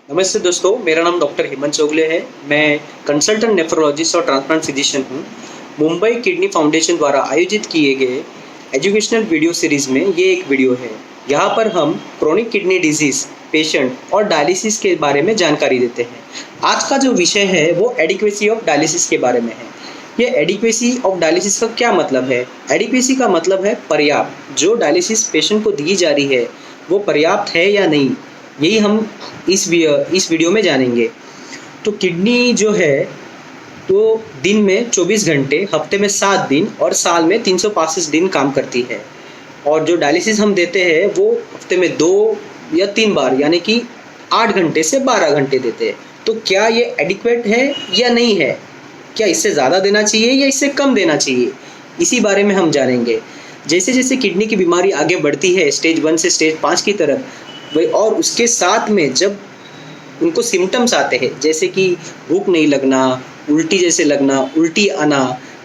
नमस्ते दोस्तों, मेरा नाम डॉक्टर हेमंत चौगले है। मैं कंसल्टेंट नेफ्रोलॉजिस्ट और ट्रांसप्लांट फिजिशियन हूँ। मुंबई किडनी फाउंडेशन द्वारा आयोजित किए गए एजुकेशनल वीडियो सीरीज़ में ये एक वीडियो है। यहाँ पर हम क्रोनिक किडनी डिजीज़ पेशेंट और डायलिसिस के बारे में जानकारी देते हैं। आज का जो विषय है वो एडिक्वेसी ऑफ डायलिसिस के बारे में है। ये एडिक्वेसी ऑफ डायलिसिस का क्या मतलब है? एडिक्वेसी का मतलब है पर्याप्त। जो डायलिसिस पेशेंट को दी जा रही है वो पर्याप्त है या नहीं, यही हम इस वीडियो में जानेंगे। तो किडनी जो है तो दिन में 24 घंटे, हफ्ते में 7 दिन और साल में 365 दिन काम करती है। और जो डायलिसिस हम देते हैं वो हफ्ते में 2 या 3 बार, यानी कि 8 घंटे से 12 घंटे देते हैं। तो क्या ये एडिक्वेट है या नहीं है? क्या इससे ज़्यादा देना चाहिए या इससे कम देना चाहिए? इसी बारे में हम जानेंगे। जैसे जैसे किडनी की बीमारी आगे बढ़ती है स्टेज 1 से स्टेज 5 की तरफ, वही और उसके साथ में जब उनको सिम्टम्स आते हैं जैसे कि भूख नहीं लगना, उल्टी जैसे लगना, उल्टी आना,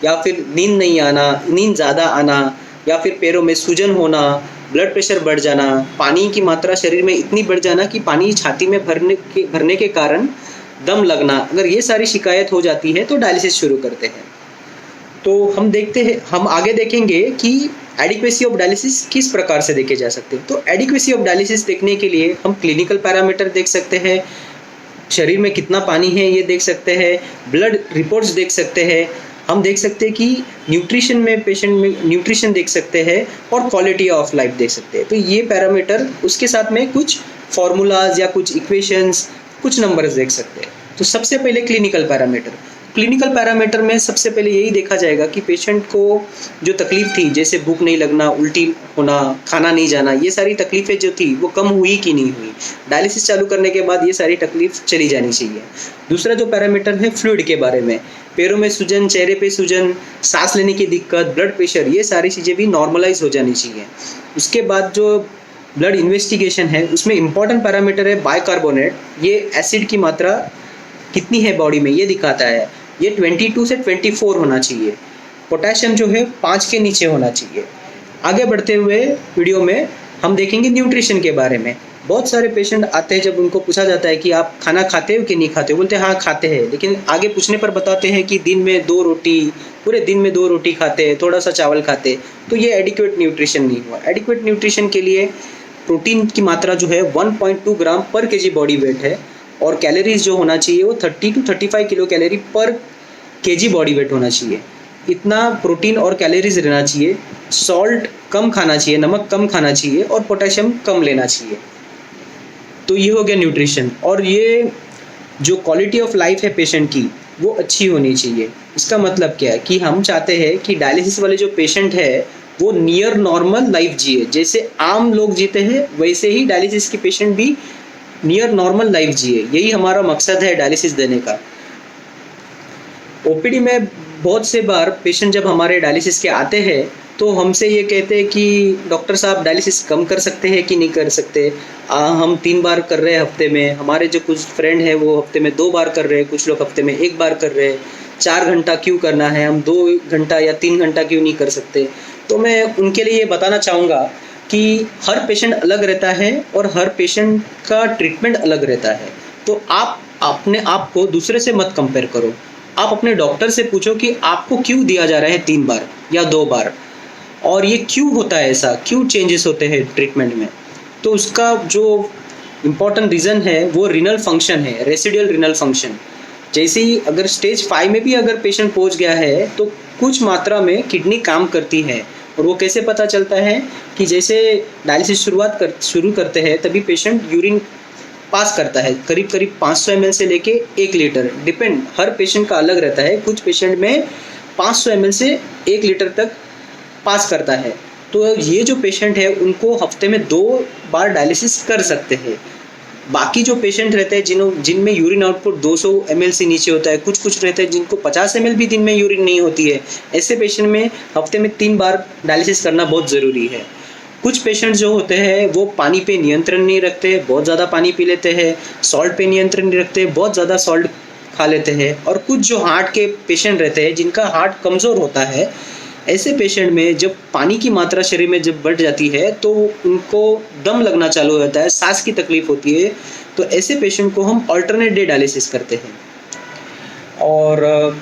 या फिर नींद नहीं आना, नींद ज़्यादा आना, या फिर पैरों में सूजन होना, ब्लड प्रेशर बढ़ जाना, पानी की मात्रा शरीर में इतनी बढ़ जाना कि पानी छाती में भरने के कारण दम लगना, अगर ये सारी शिकायत हो जाती है तो डायलिसिस शुरू करते हैं। तो हम आगे देखेंगे कि एडिक्वेसी ऑफ डायलिसिस किस प्रकार से देखे जा सकते हैं। तो एडिक्वेसी ऑफ डायलिसिस देखने के लिए हम क्लिनिकल पैरामीटर देख सकते हैं, शरीर में कितना पानी है ये देख सकते हैं, ब्लड रिपोर्ट्स देख सकते हैं, हम देख सकते हैं कि न्यूट्रिशन में पेशेंट में न्यूट्रिशन देख सकते हैं और क्वालिटी ऑफ लाइफ देख सकते हैं। तो ये पैरामीटर, उसके साथ में कुछ फार्मूलाज या कुछ इक्वेशंस, कुछ नंबर्स देख सकते हैं। तो सबसे पहले क्लिनिकल पैरामीटर में सबसे पहले यही देखा जाएगा कि पेशेंट को जो तकलीफ थी, जैसे भूख नहीं लगना, उल्टी होना, खाना नहीं जाना, ये सारी तकलीफ़ें जो थी वो कम हुई कि नहीं हुई। डायलिसिस चालू करने के बाद ये सारी तकलीफ चली जानी चाहिए। दूसरा जो पैरामीटर है फ्लूइड के बारे में, पैरों में सूजन, चेहरे पे सूजन, सांस लेने की दिक्कत, ब्लड प्रेशर, ये सारी चीज़ें भी नॉर्मलाइज हो जानी चाहिए। उसके बाद जो ब्लड इन्वेस्टिगेशन है उसमें इंपॉर्टेंट पैरामीटर है बाइकार्बोनेट। ये एसिड की मात्रा कितनी है बॉडी में ये दिखाता है। ये 22 से 24 होना चाहिए। पोटेशियम जो है 5 के नीचे होना चाहिए। आगे बढ़ते हुए वीडियो में हम देखेंगे न्यूट्रिशन के बारे में। बहुत सारे पेशेंट आते हैं, जब उनको पूछा जाता है कि आप खाना खाते हो कि नहीं खाते हो, बोलते हैं हाँ खाते हैं, लेकिन आगे पूछने पर बताते हैं कि दिन में 2 रोटी, पूरे दिन में 2 रोटी खाते हैं, थोड़ा सा चावल खाते हैं। तो ये एडिक्वेट न्यूट्रिशन नहीं हुआ। एडिक्वेट न्यूट्रिशन के लिए प्रोटीन की मात्रा जो है 1.2 ग्राम पर केजी बॉडी वेट है, और कैलोरीज जो होना चाहिए वो 30 to 35 किलो कैलोरी पर केजी बॉडी वेट होना चाहिए। इतना प्रोटीन और कैलोरीज रहना चाहिए। सॉल्ट कम खाना चाहिए, नमक कम खाना चाहिए, और पोटेशियम कम लेना चाहिए। तो ये हो गया न्यूट्रिशन। और ये जो क्वालिटी ऑफ लाइफ है पेशेंट की वो अच्छी होनी चाहिए। इसका मतलब क्या है कि हम चाहते हैं कि डायलिसिस वाले जो पेशेंट है वो नियर नॉर्मल लाइफ जिए। जैसे आम लोग जीते हैं वैसे ही डायलिसिस के पेशेंट भी नियर नॉर्मल लाइफ जिए। यही हमारा मकसद है डायलिसिस देने का। ओपीडी में बहुत से बार पेशेंट जब हमारे डायलिसिस के आते हैं तो हमसे ये कहते हैं कि डॉक्टर साहब डायलिसिस कम कर सकते हैं कि नहीं कर सकते। हम 3 बार कर रहे हैं हफ्ते में, हमारे जो कुछ फ्रेंड हैं वो हफ्ते में 2 बार कर रहे हैं, कुछ लोग हफ्ते में 1 बार कर रहे हैं। 4 घंटा क्यों करना है, हम 2 घंटा या 3 घंटा क्यों नहीं कर सकते? तो मैं उनके लिए ये बताना चाहूँगा कि हर पेशेंट अलग रहता है और हर पेशेंट का ट्रीटमेंट अलग रहता है। तो आप अपने आप को दूसरे से मत कंपेयर करो। आप अपने डॉक्टर से पूछो कि आपको क्यों दिया जा रहा है 3 बार या 2 बार, और ये क्यों होता है, ऐसा क्यों चेंजेस होते हैं ट्रीटमेंट में। तो उसका जो इम्पोर्टेंट रीज़न है वो रिनल फंक्शन है, रेसिडुअल रिनल फंक्शन। जैसे ही अगर स्टेज 5 में भी अगर पेशेंट पहुंच गया है तो कुछ मात्रा में किडनी काम करती है। और वो कैसे पता चलता है कि जैसे डायलिसिस शुरू करते हैं तभी पेशेंट यूरिन पास करता है, करीब करीब 500 ml से लेके 1 लीटर, डिपेंड, हर पेशेंट का अलग रहता है। कुछ पेशेंट में 500 ml से 1 लीटर तक पास करता है। तो ये जो पेशेंट है उनको हफ्ते में 2 बार डायलिसिस कर सकते हैं। बाकी जो पेशेंट रहते हैं जिनमें यूरिन आउटपुट 200 ml से नीचे होता है, कुछ रहते हैं जिनको 50 ml भी दिन में यूरिन नहीं होती है, ऐसे पेशेंट में हफ्ते में 3 बार डायलिसिस करना बहुत ज़रूरी है। कुछ पेशेंट जो होते हैं वो पानी पे नियंत्रण नहीं रखते, बहुत ज़्यादा पानी पी लेते हैं, सॉल्ट पे नियंत्रण नहीं रखते, बहुत ज़्यादा सॉल्ट खा लेते हैं। और कुछ जो हार्ट के पेशेंट रहते हैं जिनका हार्ट कमज़ोर होता है, ऐसे पेशेंट में जब पानी की मात्रा शरीर में जब बढ़ जाती है तो उनको दम लगना चालू होता है, सांस की तकलीफ होती है, तो ऐसे पेशेंट को हम अल्टरनेट डे डायलिसिस करते हैं। और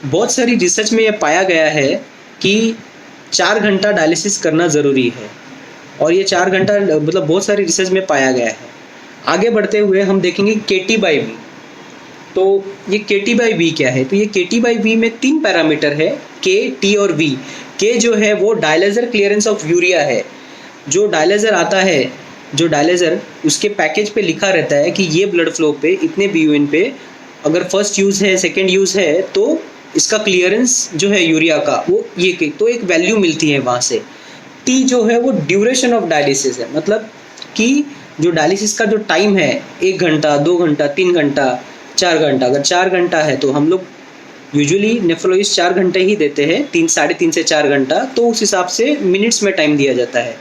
बहुत सारी रिसर्च में ये पाया गया है कि 4 घंटा डायलिसिस करना ज़रूरी है, और ये 4 घंटा मतलब बहुत सारी रिसर्च में पाया गया है। आगे बढ़ते हुए हम देखेंगे KT/V। तो ये KT/V क्या है? तो ये KT/V में 3 पैरामीटर है, K, T और V। K जो है वो डायलाइजर क्लियरेंस ऑफ यूरिया है। जो डायलाइजर आता है, जो डायलाइजर उसके पैकेज पे लिखा रहता है कि ये ब्लड फ्लो पे इतने BUN पे अगर फर्स्ट यूज़ है, सेकेंड यूज़ है, तो इसका क्लियरेंस जो है यूरिया का वो ये तो एक वैल्यू मिलती है वहाँ से। T जो है वो ड्यूरेशन ऑफ डायलिसिस है, मतलब कि जो डायलिसिस का जो टाइम है 1 घंटा, 2 घंटा, 3 घंटा, 4 घंटा। अगर 4 घंटा है तो हम लोग यूजुअली नेफ्रोलॉजिस्ट 4 घंटे ही देते हैं, 3 साढ़े 3 से 4 घंटा, तो उस हिसाब से मिनट्स में टाइम दिया जाता है।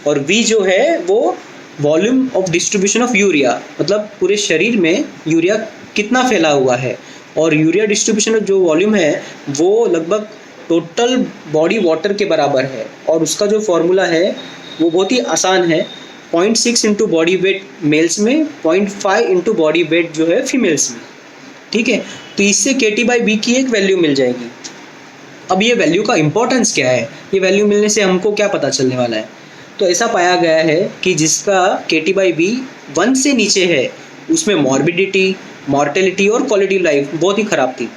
और V जो है वो volume of distribution of urea, मतलब पूरे शरीर में यूरिया कितना फैला हुआ है। और यूरिया डिस्ट्रीब्यूशन जो वॉल्यूम है वो लगभग टोटल बॉडी वाटर के बराबर है। और उसका जो फॉर्मूला है वो बहुत ही आसान है, 0.6 इंटू बॉडी वेट मेल्स में, 0.5 इंटू बॉडी वेट जो है फीमेल्स में। ठीक है, तो इससे KT/V की एक वैल्यू मिल जाएगी। अब ये वैल्यू का इंपॉर्टेंस क्या है? ये वैल्यू मिलने से हमको क्या पता चलने वाला है? तो ऐसा पाया गया है कि जिसका KT/V 1 से नीचे है उसमें मॉर्बिडिटी, मॉर्टेलिटी और क्वालिटी लाइफ बहुत ही ख़राब थी।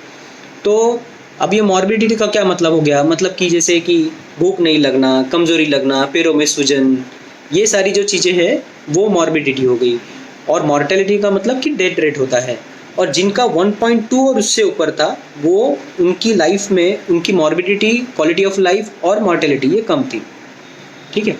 तो अब ये मॉर्बिडिटी का क्या मतलब हो गया? मतलब कि जैसे कि भूख नहीं लगना, कमज़ोरी लगना, पैरों में सूजन, ये सारी जो चीज़ें हैं वो मॉर्बिडिटी हो गई। और मॉर्टेलिटी का मतलब कि डेथ रेट होता है। और जिनका 1.2 और उससे ऊपर था वो उनकी लाइफ में उनकी मॉर्बिडिटी, क्वालिटी ऑफ लाइफ और मॉर्टेलिटी ये कम थी। ठीक है,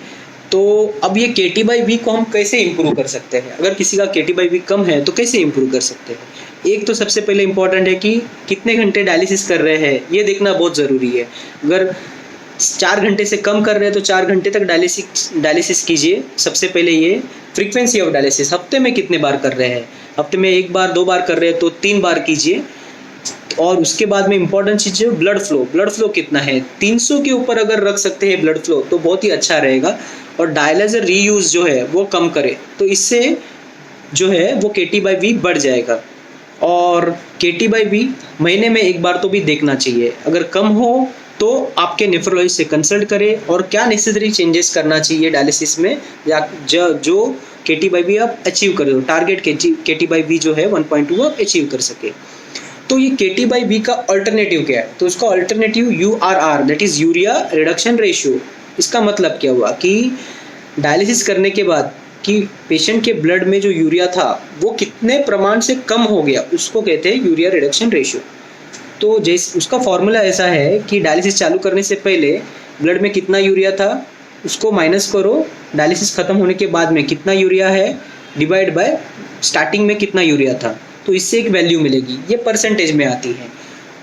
तो अब ये KT/V को हम कैसे इम्प्रूव कर सकते हैं? अगर किसी का KT/V कम है तो कैसे इम्प्रूव कर सकते हैं? एक तो सबसे पहले इम्पॉर्टेंट है कि कितने घंटे डायलिसिस कर रहे हैं, ये देखना बहुत ज़रूरी है। अगर 4 घंटे से कम कर रहे हैं तो 4 घंटे तक डायलिसिस कीजिए। सबसे पहले ये फ्रीक्वेंसी ऑफ डायलिसिस, हफ्ते में कितने बार कर रहे हैं? हफ्ते में 1 बार 2 बार कर रहे हैं तो 3 बार कीजिए। और उसके बाद में इम्पॉर्टेंट चीज़ है ब्लड फ्लो कितना है? 300 के ऊपर अगर रख सकते हैं ब्लड फ्लो तो बहुत ही अच्छा रहेगा। और डायलाइजर रीयूज़ जो है वो कम करें, तो इससे जो है वो KT/V बढ़ जाएगा। और KT/V महीने में 1 बार तो भी देखना चाहिए। अगर कम हो तो आपके नेफ्रोलॉजिस्ट से कंसल्ट करें और क्या नेसेसरी चेंजेस करना चाहिए डायलिसिस में, या जो KT/V आप अचीव कर दो, टारगेट KT/V जो है 1.2 आप अचीव कर सके। तो ये KT/V का अल्टरनेटिव क्या है? तो उसका alternative URR, that is urea reduction ratio. इसका मतलब क्या हुआ कि डायलिसिस करने के बाद कि पेशेंट के ब्लड में जो यूरिया था वो कितने प्रमाण से कम हो गया, उसको कहते हैं यूरिया रिडक्शन रेशियो। तो जैसे उसका फॉर्मूला ऐसा है कि डायलिसिस चालू करने से पहले ब्लड में कितना यूरिया था उसको माइनस करो, डायलिसिस ख़त्म होने के बाद में कितना यूरिया है डिवाइड बाय स्टार्टिंग में कितना यूरिया था, तो इससे एक वैल्यू मिलेगी। ये परसेंटेज में आती है।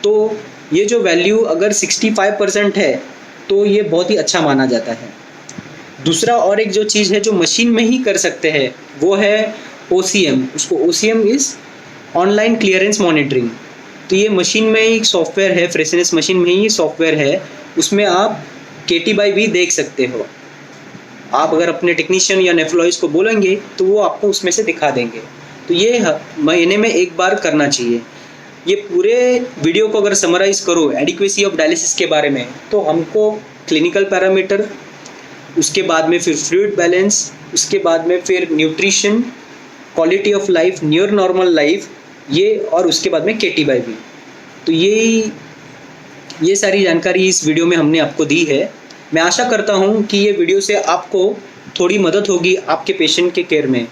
तो ये जो वैल्यू अगर 65% है तो ये बहुत ही अच्छा माना जाता है। दूसरा और एक जो चीज़ है जो मशीन में ही कर सकते हैं वो है OCM। उसको OCM is online clearance monitoring. तो ये मशीन में ही सॉफ्टवेयर है, फ्रेशनेस मशीन में ही सॉफ्टवेयर है, उसमें आप KT/V देख सकते हो। आप अगर अपने टेक्नीशियन या नेफ्रोलॉजिस्ट को बोलेंगे तो वो आपको उसमें से दिखा देंगे। तो ये महीने में 1 बार करना चाहिए। ये पूरे वीडियो को अगर समराइज़ करो एडिक्वेसी ऑफ डायलिसिस के बारे में, तो हमको क्लिनिकल पैरामीटर, उसके बाद में फिर फ्लूइड बैलेंस, उसके बाद में फिर nutrition, quality of life, near normal life, ये और उसके बाद में KT/V। तो ये सारी जानकारी इस वीडियो में हमने आपको दी है। मैं आशा करता हूँ कि ये वीडियो से आपको थोड़ी मदद होगी आपके पेशेंट के केयर में।